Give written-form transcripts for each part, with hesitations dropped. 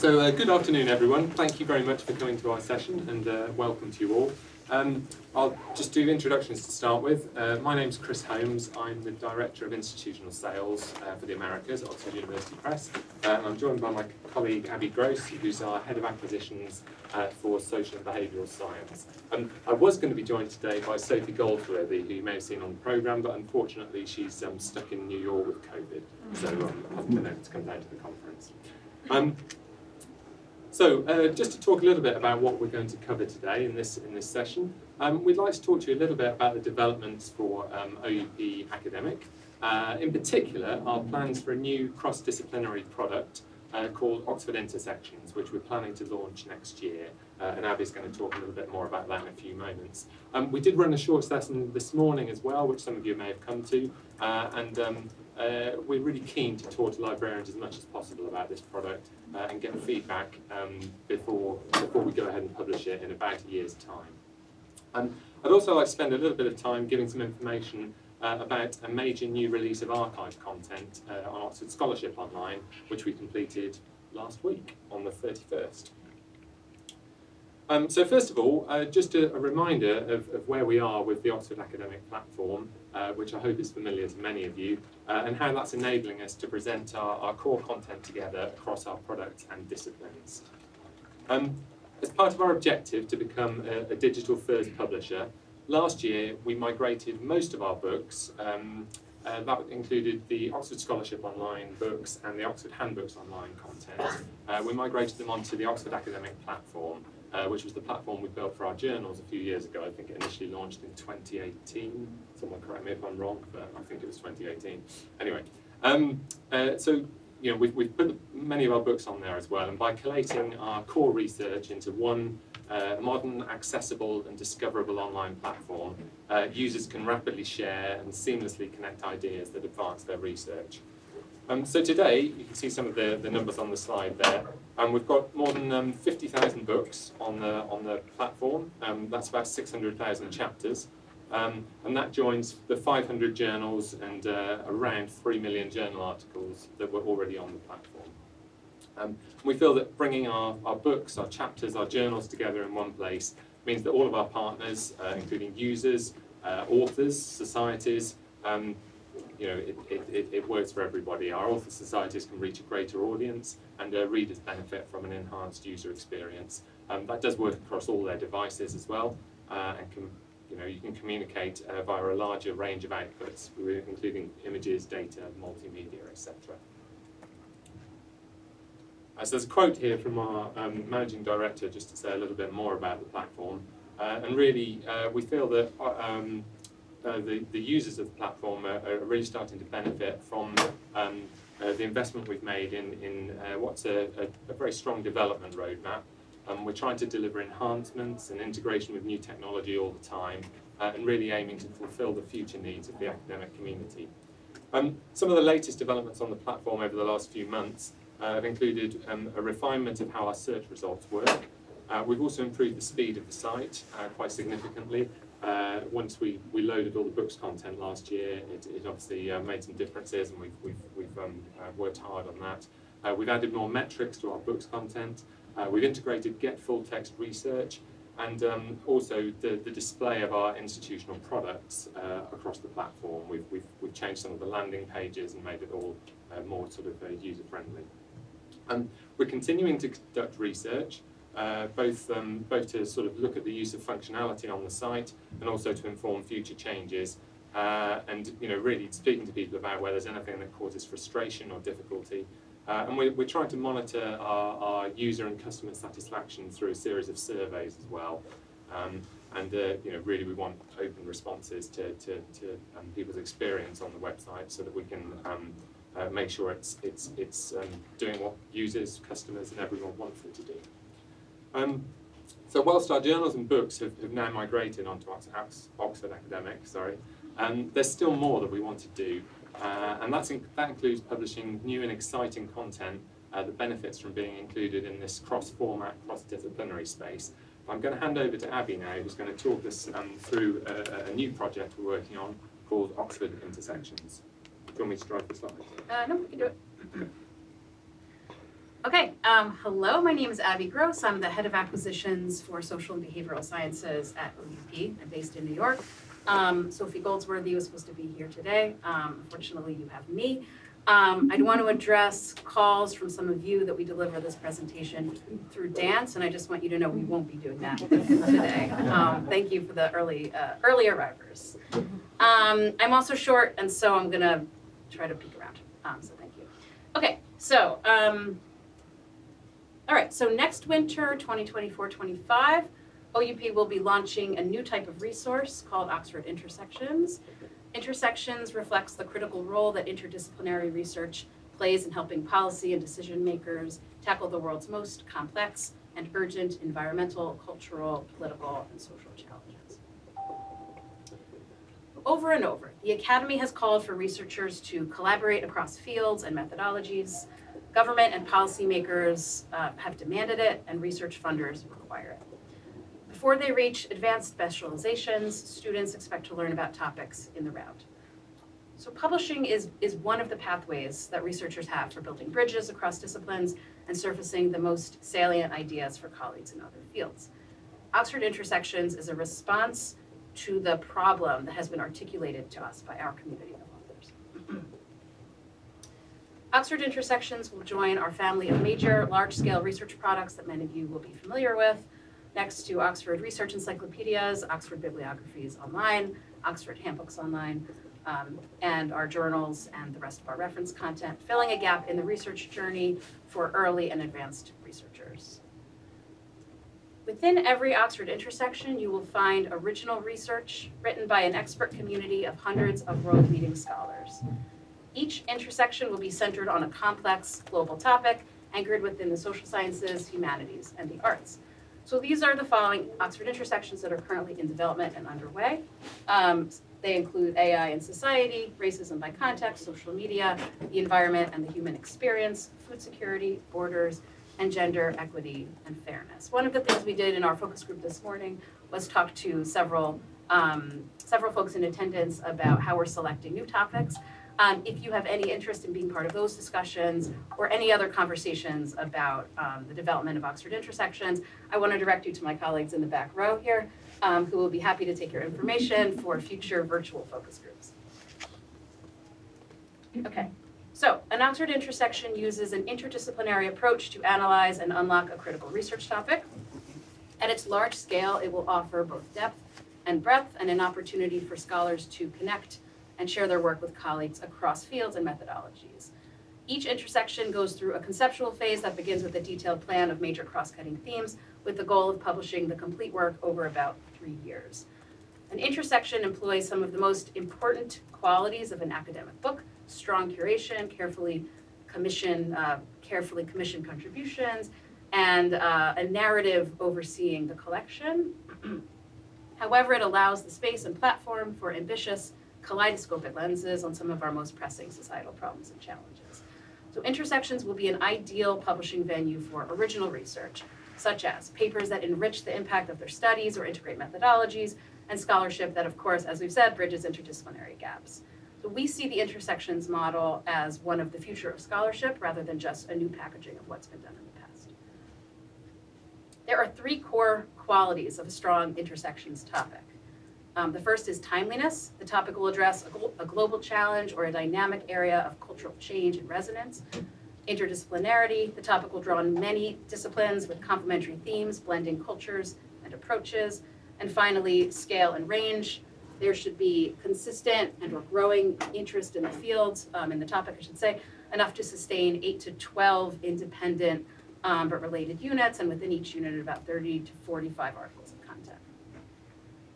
Good afternoon, everyone. Thank you very much for coming to our session, and welcome to you all. I'll just do introductions to start with. My name's Chris Holmes. I'm the Director of Institutional Sales for the Americas at Oxford University Press. And I'm joined by my colleague Abby Gross, who's our Head of Acquisitions for Social and Behavioural Science. I was going to be joined today by Sophie Goldsworthy, who you may have seen on the programme, but unfortunately she's stuck in New York with COVID, so hasn't been able to come down to the conference. Just to talk a little bit about what we're going to cover today in this session, we'd like to talk to you a little bit about the developments for OUP Academic. In particular, our plans for a new cross-disciplinary product called Oxford Intersections, which we're planning to launch next year. And Abby's going to talk a little bit more about that in a few moments. We did run a short session this morning as well, which some of you may have come to, we're really keen to talk to librarians as much as possible about this product and get feedback before we go ahead and publish it in about a year's time. I'd also like to spend a little bit of time giving some information about a major new release of archive content on Oxford Scholarship Online, which we completed last week on the 31st. So first of all, just a reminder of where we are with the Oxford Academic Platform, which I hope is familiar to many of you, and how that's enabling us to present our core content together across our products and disciplines. As part of our objective to become a digital-first publisher, last year we migrated most of our books, that included the Oxford Scholarship Online books and the Oxford Handbooks Online content. We migrated them onto the Oxford Academic Platform, which was the platform we built for our journals a few years ago. I think it initially launched in 2018. Someone correct me if I'm wrong, but I think it was 2018. Anyway, we've put many of our books on there as well, and by collating our core research into one modern, accessible and discoverable online platform, users can rapidly share and seamlessly connect ideas that advance their research. So today, you can see some of the numbers on the slide there. We've got more than 50,000 books on the platform. That's about 600,000 chapters. And that joins the 500 journals and around 3 million journal articles that were already on the platform. We feel that bringing our books, our chapters, our journals together in one place means that all of our partners, including users, authors, societies, it works for everybody. Our author societies can reach a greater audience, and readers benefit from an enhanced user experience. That does work across all their devices as well, and you can communicate via a larger range of outputs, including images, data, multimedia, etc. So there's a quote here from our managing director, just to say a little bit more about the platform. And really, we feel that the users of the platform are really starting to benefit from the investment we've made in what's a very strong development roadmap. We're trying to deliver enhancements and integration with new technology all the time, and really aiming to fulfill the future needs of the academic community. Some of the latest developments on the platform over the last few months have included a refinement of how our search results work. We've also improved the speed of the site quite significantly. Once we loaded all the books content last year, it obviously made some differences, and we've worked hard on that. We've added more metrics to our books content. We've integrated get full text research, and also the display of our institutional products across the platform. We've changed some of the landing pages and made it all more sort of user friendly. We're continuing to conduct research, both to sort of look at the use of functionality on the site and also to inform future changes, and really speaking to people about whether there's anything that causes frustration or difficulty. And we're trying to monitor our user and customer satisfaction through a series of surveys as well. Really we want open responses to people's experience on the website, so that we can make sure it's doing what users, customers and everyone wants it to do. So whilst our journals and books have now migrated onto Oxford Academic, there's still more that we want to do, and that includes publishing new and exciting content that benefits from being included in this cross-format, cross-disciplinary space. I'm going to hand over to Abby now, who's going to talk us through a new project we're working on called Oxford Intersections. Do you want me to drive the slide? No, we can do it. Okay, hello, my name is Abby Gross. I'm the head of acquisitions for social and behavioral sciences at OUP. I'm based in New York. Sophie Goldsworthy was supposed to be here today. Unfortunately, you have me. I want to address calls from some of you that we deliver this presentation through dance, and I just want you to know we won't be doing that today. Thank you for the early arrivers. I'm also short, and so I'm going to try to peek around, so thank you. Okay, so, all right, so next winter, 2024-25, OUP will be launching a new type of resource called Oxford Intersections. Intersections reflects the critical role that interdisciplinary research plays in helping policy and decision makers tackle the world's most complex and urgent environmental, cultural, political, and social challenges. Over and over, the Academy has called for researchers to collaborate across fields and methodologies. Government and policymakers have demanded it, and research funders require it. Before they reach advanced specializations, students expect to learn about topics in the round. So publishing is one of the pathways that researchers have for building bridges across disciplines and surfacing the most salient ideas for colleagues in other fields. Oxford Intersections is a response to the problem that has been articulated to us by our community of authors. Oxford Intersections will join our family of major large-scale research products that many of you will be familiar with, next to Oxford Research Encyclopedias, Oxford Bibliographies Online, Oxford Handbooks Online, and our journals and the rest of our reference content, filling a gap in the research journey for early and advanced researchers. Within every Oxford intersection, you will find original research written by an expert community of hundreds of world-leading scholars. Each intersection will be centered on a complex global topic anchored within the social sciences, humanities, and the arts. So these are the following Oxford intersections that are currently in development and underway. They include AI and society, racism by context, social media, the environment and the human experience, food security, borders, and gender equity and fairness. One of the things we did in our focus group this morning was talk to several folks in attendance about how we're selecting new topics. If you have any interest in being part of those discussions or any other conversations about the development of Oxford Intersections, I want to direct you to my colleagues in the back row here, who will be happy to take your information for future virtual focus groups. Okay, so an Oxford intersection uses an interdisciplinary approach to analyze and unlock a critical research topic. At its large scale, it will offer both depth and breadth and an opportunity for scholars to connect and share their work with colleagues across fields and methodologies. Each intersection goes through a conceptual phase that begins with a detailed plan of major cross-cutting themes with the goal of publishing the complete work over about 3 years. An intersection employs some of the most important qualities of an academic book: strong curation, carefully commissioned contributions, and a narrative overseeing the collection. However, it allows the space and platform for ambitious kaleidoscopic lenses on some of our most pressing societal problems and challenges. So intersections will be an ideal publishing venue for original research, such as papers that enrich the impact of their studies or integrate methodologies, and scholarship that, of course, as we've said, bridges interdisciplinary gaps. So we see the intersections model as one of the future of scholarship rather than just a new packaging of what's been done in the past. There are 3 core qualities of a strong intersections topic. The first is timeliness. The topic will address a global challenge or a dynamic area of cultural change and resonance. Interdisciplinarity. The topic will draw on many disciplines with complementary themes, blending cultures and approaches. And finally, scale and range. There should be consistent and or growing interest in the field, in the topic, I should say, enough to sustain 8 to 12 independent but related units, and within each unit about 30 to 45 articles of content.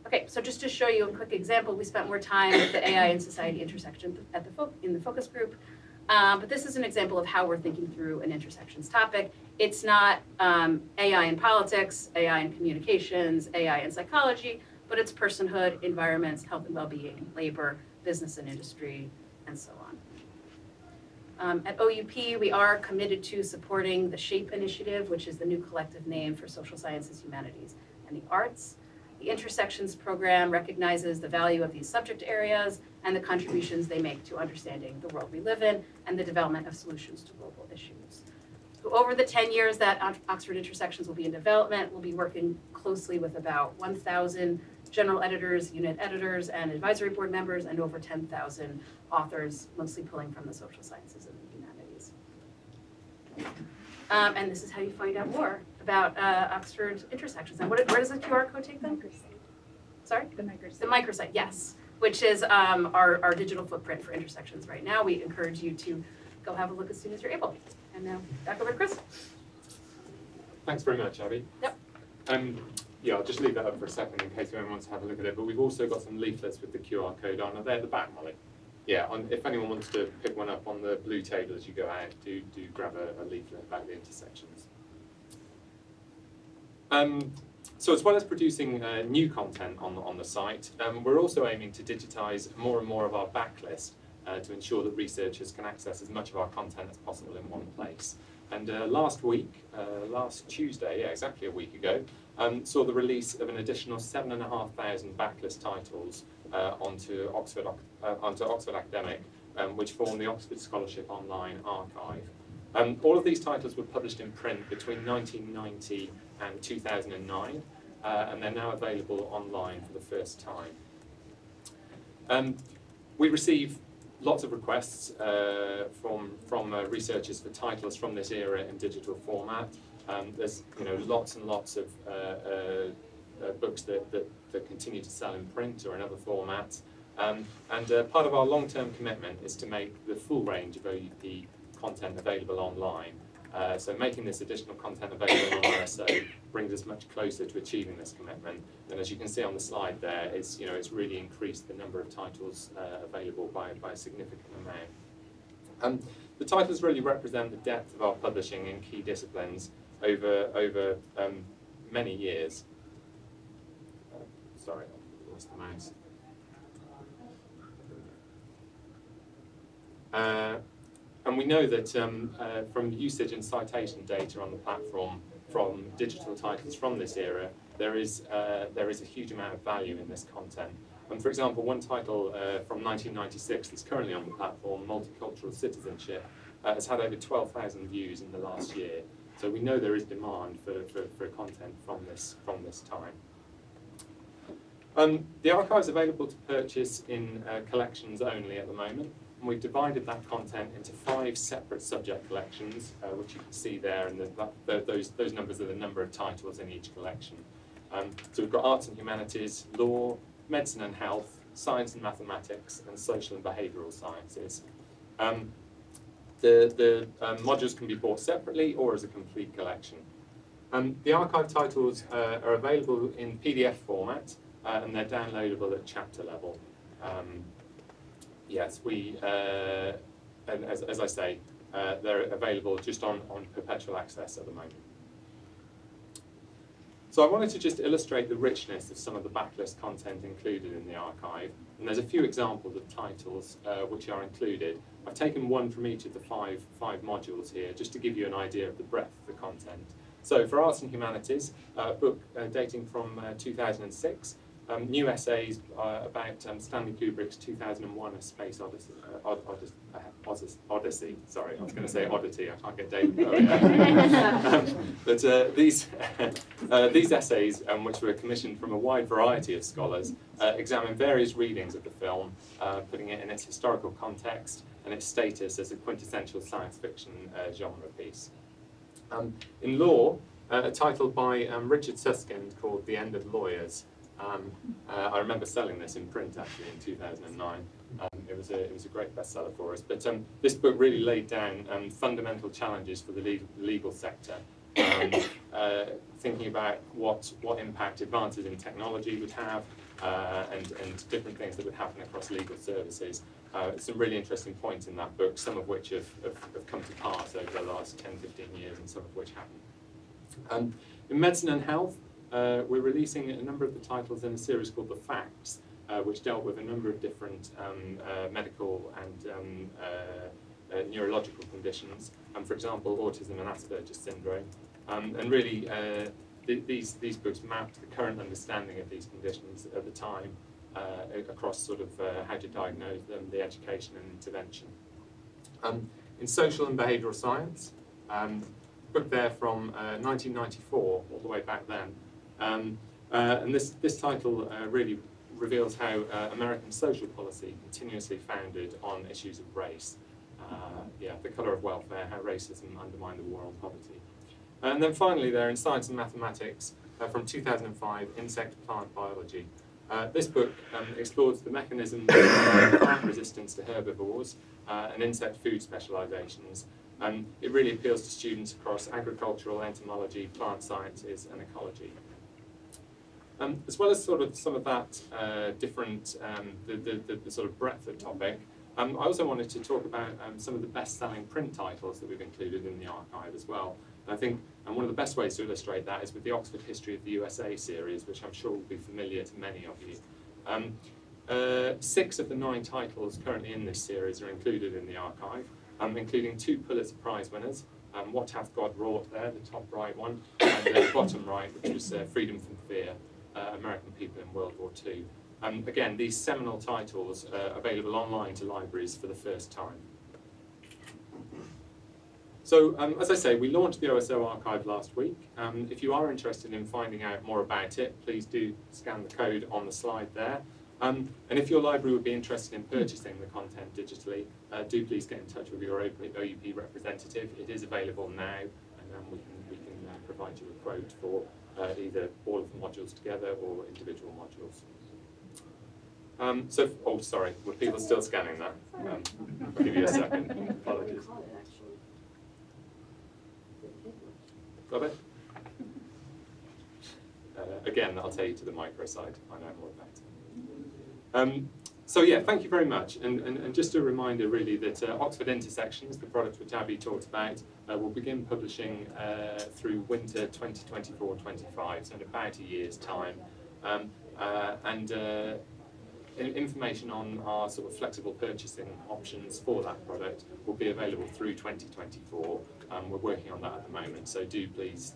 Okay, so just to show you a quick example, we spent more time with the AI and society intersection in the focus group, but this is an example of how we're thinking through an intersections topic. It's not AI in politics, AI in communications, AI in psychology, but it's personhood, environments, health and well-being, labor, business and industry, and so on. At OUP, we are committed to supporting the SHAPE initiative, which is the new collective name for social sciences, humanities, and the arts. The Intersections program recognizes the value of these subject areas and the contributions they make to understanding the world we live in and the development of solutions to global issues. So over the 10 years that Oxford Intersections will be in development, we'll be working closely with about 1,000 general editors, unit editors, and advisory board members, and over 10,000 authors, mostly pulling from the social sciences and the humanities. And this is how you find out more about Oxford Intersections. And where does the QR code take them? Sorry? The microsite. The microsite, yes, which is our digital footprint for Intersections right now. We encourage you to go have a look as soon as you're able. And now, back over to Chris. Thanks very much, Abby. Yep. Yeah, I'll just leave that up for a second in case anyone wants to have a look at it. But we've also got some leaflets with the QR code on. Are they at the back, Molly? Yeah, if anyone wants to pick one up on the blue table as you go out, do grab a leaflet about the Intersections. So as well as producing new content on the site, we're also aiming to digitise more and more of our backlist to ensure that researchers can access as much of our content as possible in one place. And last Tuesday, yeah, exactly a week ago, saw the release of an additional 7,500 backlist titles onto Oxford Academic, which form the Oxford Scholarship Online Archive. All of these titles were published in print between 1990 and 2009, and they're now available online for the first time. We receive lots of requests from researchers for titles from this era in digital format. There's lots and lots of books that continue to sell in print or in other formats. And part of our long-term commitment is to make the full range of OUP content available online. So making this additional content available on RSO brings us much closer to achieving this commitment. And as you can see on the slide there, it's really increased the number of titles available by a significant amount. The titles really represent the depth of our publishing in key disciplines over many years. Sorry, I lost the mouse. And we know that from usage and citation data on the platform from digital titles from this era, there is a huge amount of value in this content. And for example, one title from 1996 that's currently on the platform, Multicultural Citizenship, has had over 12,000 views in the last year. So we know there is demand for content from this time. The archive is available to purchase in collections only at the moment. And we've divided that content into 5 separate subject collections, which you can see there, and those numbers are the number of titles in each collection. So we've got Arts and Humanities, Law, Medicine and Health, Science and Mathematics, and Social and Behavioural Sciences. The modules can be bought separately or as a complete collection. The archive titles are available in PDF format, and they're downloadable at chapter level. Yes, and as I say, they're available just on perpetual access at the moment. So I wanted to just illustrate the richness of some of the backlist content included in the archive. And there's a few examples of titles which are included. I've taken one from each of the five modules here, just to give you an idea of the breadth of the content. So for Arts and Humanities, a book dating from 2006, new essays about Stanley Kubrick's 2001: A Space Odyssey. Sorry, I was going to say Oddity. I can't get David. Oh, yeah. But these essays, which were commissioned from a wide variety of scholars, examine various readings of the film, putting it in its historical context and its status as a quintessential science fiction genre piece. In Law, a title by Richard Susskind called The End of Lawyers. I remember selling this in print actually in 2009. It was a great bestseller for us. But this book really laid down fundamental challenges for the legal sector, thinking about what impact advances in technology would have, and different things that would happen across legal services. Some really interesting points in that book, some of which have come to pass over the last 10, 15 years, and some of which haven't. In Medicine and Health, we're releasing a number of the titles in a series called The Facts, which dealt with a number of different medical and neurological conditions, for example, autism and Asperger's syndrome. And really, these books mapped the current understanding of these conditions at the time across sort of how to diagnose them, the education and intervention. In Social and Behavioural Science, book there from 1994, all the way back then. And this title really reveals how American social policy continuously founded on issues of race. Yeah, the colour of welfare, how racism undermined the war on poverty. And then finally there, in Science and Mathematics, from 2005, Insect Plant Biology. This book explores the mechanisms of plant resistance to herbivores and insect food specialisations. It really appeals to students across agricultural, entomology, plant sciences and ecology. As well as sort of some of that different, the sort of breadth of topic, I also wanted to talk about some of the best-selling print titles that we've included in the archive as well. And I think one of the best ways to illustrate that is with the Oxford History of the USA series, which I'm sure will be familiar to many of you. 6 of the 9 titles currently in this series are included in the archive, including 2 Pulitzer Prize winners, What Hath God Wrought there, the top right one, and the bottom right, which was Freedom from Fear, American People in World War II. Again, these seminal titles are available online to libraries for the first time. So, as I say, we launched the OSO archive last week. If you are interested in finding out more about it, please do scan the code on the slide there. And if your library would be interested in purchasing the content digitally, do please get in touch with your OUP representative. It is available now, and we can provide you a quote for either all of the modules together or individual modules. Oh, sorry, were people still scanning that? I'll give you a second. Apologies. Got it? Again, I'll take you to the microsite. I know more about it. So yeah, thank you very much. And just a reminder really that Oxford Intersections, the product which Abby talked about, will begin publishing through winter 2024-25, so in about a year's time. Information on our sort of flexible purchasing options for that product will be available through 2024. We're working on that at the moment, so do please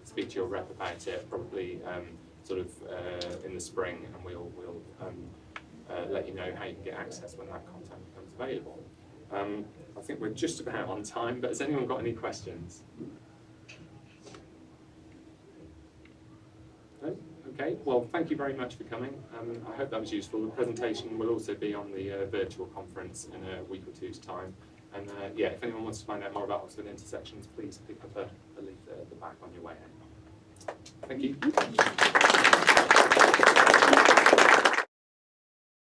speak to your rep about it, probably sort of in the spring, and we'll let you know how you can get access when that content becomes available. I think we're just about on time, but has anyone got any questions? No? Okay, well, thank you very much for coming. I hope that was useful. The presentation will also be on the virtual conference in a week or two's time. And yeah, if anyone wants to find out more about Oxford Intersections, please pick up a leaflet at the back on your way out. Thank you.